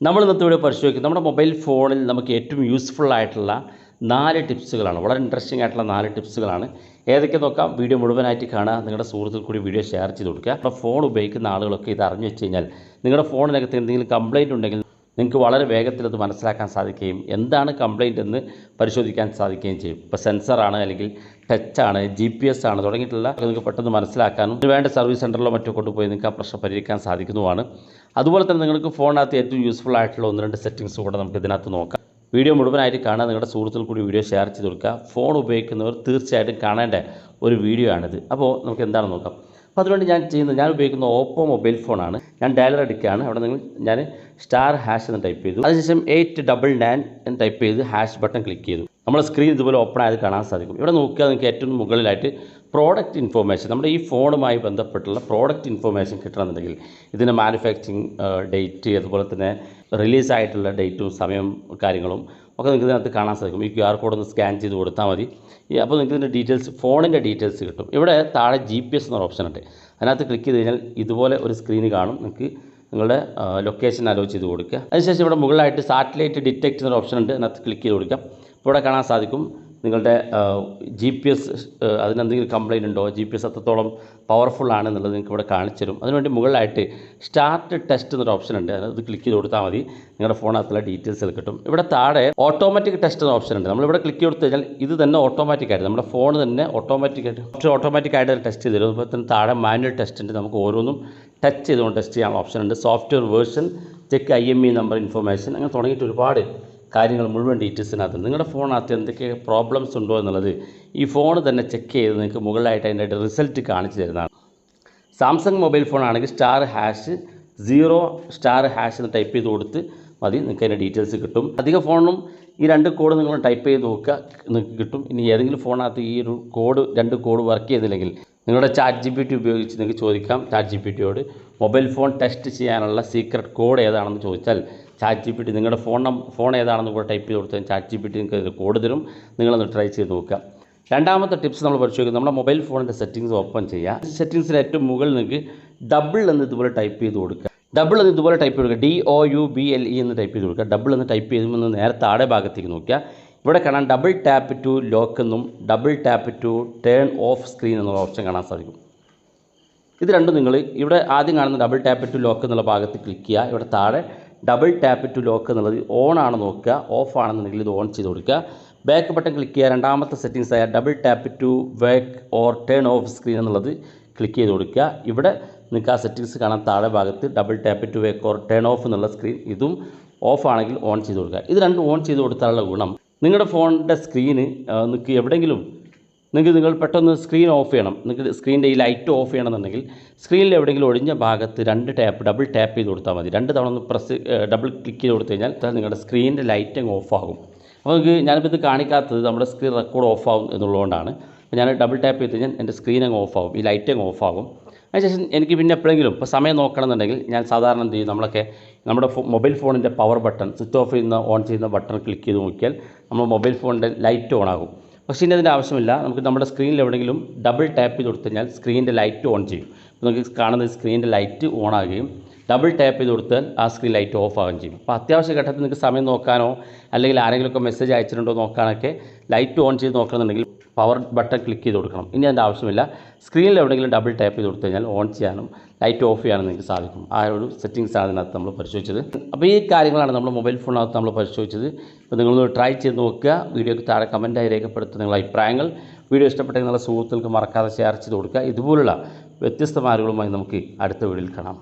നമ്മൾ ഇന്നത്തെ വീഡിയോ പരിശോധിക്കുന്നത് നമ്മുടെ മൊബൈൽ ഫോണിൽ നമുക്ക് ഏറ്റവും യൂസ്ഫുൾ ആയിട്ടുള്ള 4 ടിപ്സുകളാണ്. വളരെ ഇൻട്രസ്റ്റിംഗ് ആയിട്ടുള്ള 4 ടിപ്സുകളാണ്. ഏതൊക്കെ നോക്കാം. വീഡിയോ മുഴുവനായിട്ട് കാണുക. നിങ്ങളുടെ സുഹൃത്തുക്കൾ കൂടി വീഡിയോ ഷെയർ ചെയ്ത് കൊടുക്കുക. നമ്മുടെ ഫോൺ ഉപയോഗിക്കുന്ന ആളുകളൊക്കെ ഇത് അറിഞ്ഞു വെച്ച് കഴിഞ്ഞാൽ നിങ്ങളുടെ ഫോണിനകത്ത് എന്തെങ്കിലും കംപ്ലയിൻറ്റ് ഉണ്ടെങ്കിൽ നിങ്ങൾക്ക് വളരെ വേഗത്തിൽ അത് മനസ്സിലാക്കാൻ സാധിക്കുകയും എന്താണ് കംപ്ലയിൻ്റ് എന്ന് പരിശോധിക്കാൻ സാധിക്കുകയും ചെയ്യും. ഇപ്പോൾ സെൻസറാണ്, അല്ലെങ്കിൽ ടച്ചാണ്, GPS ആണ് തുടങ്ങിയിട്ടുള്ള നിങ്ങൾക്ക് പെട്ടെന്ന് മനസ്സിലാക്കാനും വേണ്ട സർവീസ് സെൻറ്ററിലോ മറ്റോ കൊണ്ടുപോയി നിങ്ങൾക്ക് ആ പ്രശ്നം പരിഹരിക്കാൻ സാധിക്കുന്നതുമാണ്. അതുപോലെ തന്നെ നിങ്ങൾക്ക് ഫോണിനകത്ത് ഏറ്റവും യൂസ്ഫുൾ ആയിട്ടുള്ള 1-2 സെറ്റിങ്സ് കൂടെ നമുക്ക് ഇതിനകത്ത് നോക്കാം. വീഡിയോ മുഴുവനായിട്ട് കാണാൻ നിങ്ങളുടെ സുഹൃത്തുക്കൾ കൂടി വീഡിയോ ഷെയർ ചെയ്ത് കൊടുക്കുക. ഫോൺ ഉപയോഗിക്കുന്നവർ തീർച്ചയായിട്ടും കാണേണ്ട ഒരു വീഡിയോ ആണിത്. അപ്പോൾ നമുക്ക് എന്താണെന്ന് നോക്കാം. അപ്പോൾ അതുകൊണ്ട് ഞാൻ ഉപയോഗിക്കുന്ന ഓപ്പോ മൊബൈൽ ഫോണാണ്. ഞാൻ ഡയലർ എടുക്കുകയാണ്. അവിടെ ഞാൻ *# എന്ന് ടൈപ്പ് ചെയ്തു. അതിനുശേഷം 899 എന്ന് ടൈപ്പ് ചെയ്ത് # ബട്ടൺ ക്ലിക്ക് ചെയ്തു. നമ്മുടെ സ്ക്രീൻ ഇതുപോലെ ഓപ്പൺ ആയത് കാണാൻ സാധിക്കും. ഇവിടെ നോക്കുക, നിങ്ങൾക്ക് ഏറ്റവും മുകളിലായിട്ട് പ്രോഡക്റ്റ് ഇൻഫോർമേഷൻ, നമ്മുടെ ഈ ഫോണുമായി ബന്ധപ്പെട്ടുള്ള പ്രോഡക്റ്റ് ഇൻഫോർമേഷൻ കിട്ടണമെന്നുണ്ടെങ്കിൽ ഇതിൻ്റെ മാനുഫാക്ചറിങ് ഡേറ്റ്, അതുപോലെ തന്നെ റിലീസായിട്ടുള്ള ഡേറ്റും സമയവും കാര്യങ്ങളും ഒക്കെ നിങ്ങൾക്ക് ഇതിനകത്ത് കാണാൻ സാധിക്കും. ഈ QR കോഡ് ഒന്ന് സ്കാൻ ചെയ്ത് കൊടുത്താൽ മതി. അപ്പോൾ നിങ്ങൾക്ക് ഇതിൻ്റെ ഡീറ്റെയിൽസ്, ഫോണിൻ്റെ ഡീറ്റെയിൽസ് കിട്ടും. ഇവിടെ താഴെ GPS എന്നൊരു ഓപ്ഷൻ ഉണ്ട്. അതിനകത്ത് ക്ലിക്ക് ചെയ്ത് കഴിഞ്ഞാൽ ഇതുപോലെ ഒരു സ്ക്രീൻ കാണും. നിങ്ങൾക്ക് നിങ്ങളുടെ ലൊക്കേഷൻ അലോ ചെയ്ത് കൊടുക്കുക. അതിനുശേഷം ഇവിടെ മുകളിലായിട്ട് സാറ്റലൈറ്റ് ഡിറ്റക്റ്റ് എന്നൊരു ഓപ്ഷൻ ഉണ്ട്. അതിനകത്ത് ക്ലിക്ക് ചെയ്ത് കൊടുക്കുക. ഇപ്പോൾ ഇവിടെ കാണാൻ സാധിക്കും നിങ്ങളുടെ GPS അതിനെന്തെങ്കിലും കംപ്ലയിൻ്റ് ഉണ്ടോ, GPS എത്രത്തോളം പവർഫുൾ ആണെന്നുള്ളത് നിങ്ങൾക്ക് ഇവിടെ കാണിച്ചു തരും. അതിനുവേണ്ടി മുകളിലായിട്ട് സ്റ്റാർട്ട് ടെസ്റ്റ് എന്നൊരു ഓപ്ഷൻ ഉണ്ട്. അത് ക്ലിക്ക് ചെയ്ത് കൊടുത്താൽ മതി. നിങ്ങളുടെ ഫോണിനകത്തുള്ള ഡീറ്റെയിൽസ് കിട്ടും. ഇവിടെ താഴെ ഓട്ടോമാറ്റിക് ടെസ്റ്റ് എന്ന ഓപ്ഷൻ ഉണ്ട്. നമ്മളിവിടെ ക്ലിക്ക് കൊടുത്തു കഴിഞ്ഞാൽ ഇത് തന്നെ ഓട്ടോമാറ്റിക്കായിട്ട് നമ്മുടെ ഫോൺ തന്നെ ഓട്ടോമാറ്റിക്കായിട്ട് ടെസ്റ്റ് ചെയ്ത് തരും. അതുപോലെ തന്നെ താഴെ മാനുവൽ ടെസ്റ്റ് ഉണ്ട്. നമുക്ക് ഓരോന്നും ടച്ച് ചെയ്തുകൊണ്ട് ടെസ്റ്റ് ചെയ്യാനുള്ള ഓപ്ഷൻ ഉണ്ട്. Software version, check IMEI number information, അങ്ങനെ തുടങ്ങിയിട്ട് ഒരുപാട് കാര്യങ്ങൾ മുഴുവൻ ഡീറ്റെയിൽസിനകത്ത് നിങ്ങളുടെ ഫോണിനകത്ത് എന്തൊക്കെ പ്രോബ്ലംസ് ഉണ്ടോ എന്നുള്ളത് ഈ ഫോൺ തന്നെ ചെക്ക് ചെയ്ത് നിങ്ങൾക്ക് മുകളിലായിട്ട് അതിൻ്റെ റിസൾട്ട് കാണിച്ചു തരുന്നതാണ്. സാംസങ് മൊബൈൽ ഫോൺ ആണെങ്കിൽ *0*# എന്ന് ടൈപ്പ് ചെയ്ത് കൊടുത്ത് മതി. നിങ്ങൾക്ക് അതിൻ്റെ ഡീറ്റെയിൽസ് കിട്ടും. അധിക ഫോണും ഈ 2 കോഡ് നിങ്ങൾ ടൈപ്പ് ചെയ്ത് നോക്കുക, നിങ്ങൾക്ക് കിട്ടും. ഇനി ഏതെങ്കിലും ഫോണിനകത്ത് ഈ ഒരു 2 കോഡ് വർക്ക് ചെയ്യുന്നില്ലെങ്കിൽ നിങ്ങളുടെ ChatGPT ഉപയോഗിച്ച് നിങ്ങൾക്ക് ചോദിക്കാം. ChatGPTയോട് മൊബൈൽ ഫോൺ ടെസ്റ്റ് ചെയ്യാനുള്ള സീക്രട്ട് കോഡ് ഏതാണെന്ന് ചോദിച്ചാൽ ChatGPT നിങ്ങളുടെ ഫോൺ ഏതാണെന്ന് കൂടെ ടൈപ്പ് ചെയ്ത് കൊടുത്താൽ ChatGPT നിങ്ങൾക്ക് കോഡ് തരും. നിങ്ങളൊന്ന് ട്രൈ ചെയ്ത് നോക്കുക. രണ്ടാമത്തെ ടിപ്സ് നമ്മൾ പരിശോധിക്കുന്നത് നമ്മുടെ മൊബൈൽ ഫോണിൻ്റെ സെറ്റിങ്സ് ഓപ്പൺ ചെയ്യുക. സെറ്റിങ്സിന് ഏറ്റവും മുകളിൽ നിങ്ങൾക്ക് ഡബിൾ എന്ന് ഇതുപോലെ ടൈപ്പ് ചെയ്ത് കൊടുക്കുക. ഡബിൾ എന്ന് ഇതുപോലെ ടൈപ്പ് ചെയ്ത് കൊടുക്കുക. DOUBLE എന്ന് ടൈപ്പ് ചെയ്ത് കൊടുക്കുക. ഡബിൾ എന്ന് ടൈപ്പ് ചെയ്തുമെന്ന് നേരെ താഴെ ഭാഗത്തേക്ക് നോക്കുക. ഇവിടെ കാണാൻ ഡബിൾ ടാപ്പ് ടു ലോക്ക് എന്നും double tap to turn off screen എന്നുള്ള ഓപ്ഷൻ കാണാൻ സാധിക്കും. ഇത് രണ്ടും നിങ്ങൾ ഇവിടെ ആദ്യം കാണുന്ന ഡബിൾ ടാപ്പ് ടു ലോക്ക് എന്നുള്ള ഭാഗത്ത് ക്ലിക്ക് ചെയ്യുക. ഇവിടെ താഴെ ഡബിൾ ടാപ്പ് ടു ലോക്ക് എന്നുള്ളത് ഓൺ ആണ് നോക്കുക. ഓഫ് ആണെന്നുണ്ടെങ്കിൽ ഇത് ഓൺ ചെയ്ത് കൊടുക്കുക. ബാക്ക് ബട്ടൺ ക്ലിക്ക് ചെയ്യുക. രണ്ടാമത്തെ സെറ്റിങ്സ് ആയ double tap to wake or turn off screen എന്നുള്ളത് ക്ലിക്ക് ചെയ്ത് കൊടുക്കുക. ഇവിടെ നിങ്ങൾക്ക് ആ സെറ്റിങ്സ് കാണാൻ താഴെ ഭാഗത്ത് double tap to wake or turn off എന്നുള്ള സ്ക്രീൻ, ഇതും ഓഫ് ആണെങ്കിൽ ഓൺ ചെയ്ത് കൊടുക്കുക. ഇത് രണ്ടും ഓൺ ചെയ്ത് കൊടുത്താലുള്ള ഗുണം, നിങ്ങളുടെ ഫോണിൻ്റെ സ്ക്രീന് നിങ്ങൾക്ക് എവിടെയെങ്കിലും നിങ്ങൾ പെട്ടെന്ന് സ്ക്രീൻ ഓഫ് ചെയ്യണം, നിങ്ങൾക്ക് സ്ക്രീനിൻ്റെ ഈ ലൈറ്റ് ഓഫ് ചെയ്യണമെന്നുണ്ടെങ്കിൽ സ്ക്രീനിൽ എവിടെയെങ്കിലും ഒഴിഞ്ഞ ഭാഗത്ത് ഡബിൾ ടാപ്പ് ചെയ്ത് കൊടുത്താൽ മതി. 2 തവണ ഒന്ന് ഡബിൾ ക്ലിക്ക് ചെയ്ത് കൊടുത്തു കഴിഞ്ഞാൽ നിങ്ങളുടെ സ്ക്രീനിൻ്റെ ലൈറ്റ് അങ്ങ് ഓഫ് ആകും. അപ്പോൾ നിങ്ങൾക്ക് ഞാനിപ്പോൾ ഇത് കാണിക്കാത്തത് നമ്മുടെ സ്ക്രീൻ റെക്കോർഡ് ഓഫ് ആകും എന്നുള്ളതുകൊണ്ടാണ്. അപ്പോൾ ഞാൻ ഡബിൾ ടാപ്പ് ചെയ്ത് കഴിഞ്ഞാൽ എൻ്റെ സ്ക്രീൻ അങ്ങ് ഓഫ് ആകും, ഈ ലൈറ്റ് അങ്ങ് ഓഫ് ആകും. അതിനുശേഷം എനിക്ക് പിന്നെ എപ്പോഴെങ്കിലും ഇപ്പോൾ സമയം നോക്കണമെന്നുണ്ടെങ്കിൽ ഞാൻ സാധാരണ എന്ത് ചെയ്യും, നമ്മുടെ മൊബൈൽ ഫോണിൻ്റെ പവർ ബട്ടൺ സ്വിച്ച് ഓഫ് ചെയ്യുന്ന ഓൺ ചെയ്യുന്ന ബട്ടൺ ക്ലിക്ക് ചെയ്ത് നോക്കിയാൽ നമ്മുടെ മൊബൈൽ ഫോണിൻ്റെ ലൈറ്റ് ഓൺ ആകും. പക്ഷേ ഇനി അതിൻ്റെ ആവശ്യമില്ല. നമുക്ക് നമ്മുടെ സ്ക്രീനിൽ എവിടെയെങ്കിലും ഡബിൾ ടാപ്പ് ചെയ്ത് കൊടുത്തു കഴിഞ്ഞാൽ സ്ക്രീനിൻ്റെ ലൈറ്റ് ഓൺ ചെയ്യും. അപ്പോൾ നമുക്ക് കാണുന്നത് സ്ക്രീനിൻ്റെ ലൈറ്റ് ഓൺ ആകുകയും ഡബിൾ ടാപ്പ് ചെയ്ത് കൊടുത്താൽ ആ സ്ക്രീൻ ലൈറ്റ് ഓഫ് ആകുകയും ചെയ്യും. അപ്പോൾ അത്യാവശ്യ ഘട്ടത്തിൽ നിങ്ങൾക്ക് സമയം നോക്കാനോ അല്ലെങ്കിൽ ആരെങ്കിലുമൊക്കെ മെസ്സേജ് അയച്ചിട്ടുണ്ടോ നോക്കാനൊക്കെ ലൈറ്റ് ഓൺ ചെയ്ത് നോക്കണമെന്നുണ്ടെങ്കിൽ പവർ ബട്ടൺ ക്ലിക്ക് ചെയ്ത് കൊടുക്കണം. ഇനി അതിൻ്റെ ആവശ്യമില്ല. സ്ക്രീനിൽ എവിടെയെങ്കിലും ഡബിൾ ടാപ്പ് ചെയ്ത് കൊടുത്തു കഴിഞ്ഞാൽ ഓൺ ചെയ്യാനും ലൈറ്റ് ഓഫ് ചെയ്യാനും നിങ്ങൾക്ക് സാധിക്കും. ആ ഒരു സെറ്റിങ്സാണ് അതിനകത്ത് നമ്മൾ പരിശോധിച്ചത്. അപ്പോൾ ഈ കാര്യങ്ങളാണ് നമ്മൾ മൊബൈൽ ഫോണിനകത്ത് നമ്മൾ പരിശോധിച്ചത്. അപ്പോൾ നിങ്ങളൊന്ന് ട്രൈ ചെയ്ത് നോക്കുക. വീഡിയോയ്ക്ക് താഴെ കമൻറ്റായി രേഖപ്പെടുത്തുക നിങ്ങളുടെ അഭിപ്രായങ്ങൾ. വീഡിയോ ഇഷ്ടപ്പെട്ടെങ്കിൽ നിങ്ങളുടെ സുഹൃത്തുക്കൾക്ക് മറക്കാതെ ഷെയർ ചെയ്ത് കൊടുക്കുക. ഇതുപോലുള്ള വ്യത്യസ്തമായ അറിവുകളുമായി നമുക്ക് അടുത്ത വീഡിയോയിൽ കാണാം.